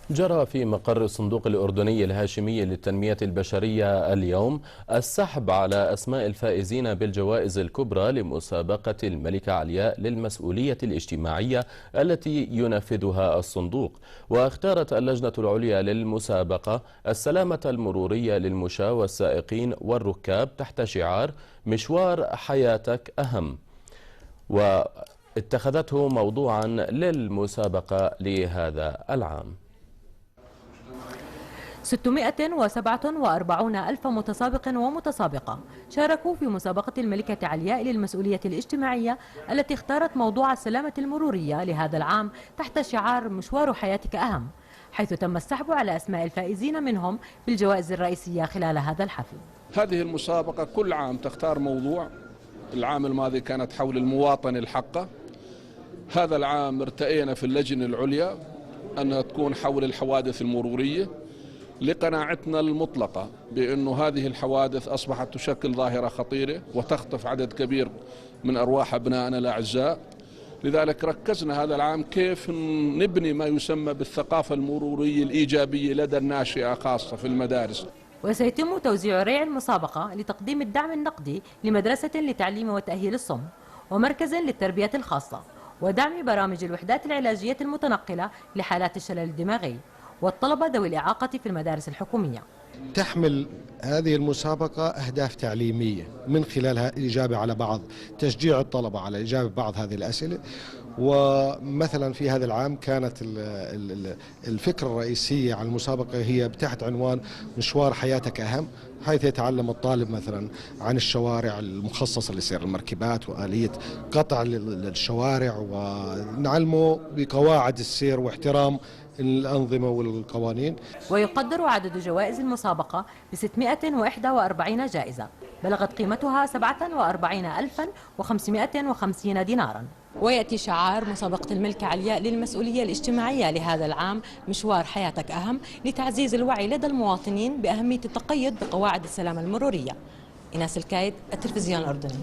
جرى في مقر الصندوق الأردني الهاشمي للتنمية البشرية اليوم السحب على أسماء الفائزين بالجوائز الكبرى لمسابقة الملكة علياء للمسؤولية الاجتماعية التي ينفذها الصندوق. واختارت اللجنة العليا للمسابقة السلامة المرورية للمشاة والسائقين والركاب تحت شعار مشوار حياتك أهم، واتخذته موضوعا للمسابقة لهذا العام. 647 ألف متسابق ومتسابقة شاركوا في مسابقة الملكة علياء للمسؤولية الاجتماعية التي اختارت موضوع السلامة المرورية لهذا العام تحت شعار مشوار حياتك أهم، حيث تم السحب على أسماء الفائزين منهم بالجوائز الرئيسية خلال هذا الحفل. هذه المسابقة كل عام تختار موضوع. العام الماضي كانت حول المواطن الحقة. هذا العام ارتئينا في اللجنة العليا أنها تكون حول الحوادث المرورية، لقناعتنا المطلقة بأن هذه الحوادث أصبحت تشكل ظاهرة خطيرة وتخطف عدد كبير من أرواح أبنائنا الأعزاء. لذلك ركزنا هذا العام كيف نبني ما يسمى بالثقافة المرورية الإيجابية لدى الناشئة خاصة في المدارس. وسيتم توزيع ريع المسابقة لتقديم الدعم النقدي لمدرسة لتعليم وتأهيل الصم ومركز للتربية الخاصة، ودعم برامج الوحدات العلاجية المتنقلة لحالات الشلل الدماغي والطلبة ذوي الإعاقة في المدارس الحكومية. تحمل هذه المسابقة أهداف تعليمية من خلالها الإجابة على بعض، تشجيع الطلبة على إجابة بعض هذه الأسئلة. ومثلا في هذا العام كانت الفكرة الرئيسية على المسابقة هي تحت عنوان مشوار حياتك أهم، حيث يتعلم الطالب مثلا عن الشوارع المخصصة لسير المركبات وآلية قطع الشوارع، ونعلمه بقواعد السير واحترام الأنظمة والقوانين. ويقدر عدد جوائز المسابقة ب 641 جائزة بلغت قيمتها 47,550 دينارا. ويأتي شعار مسابقة الملكة علياء للمسؤولية الاجتماعية لهذا العام مشوار حياتك أهم لتعزيز الوعي لدى المواطنين بأهمية التقيد بقواعد السلامة المرورية. إيناس الكايد، التلفزيون الأردني.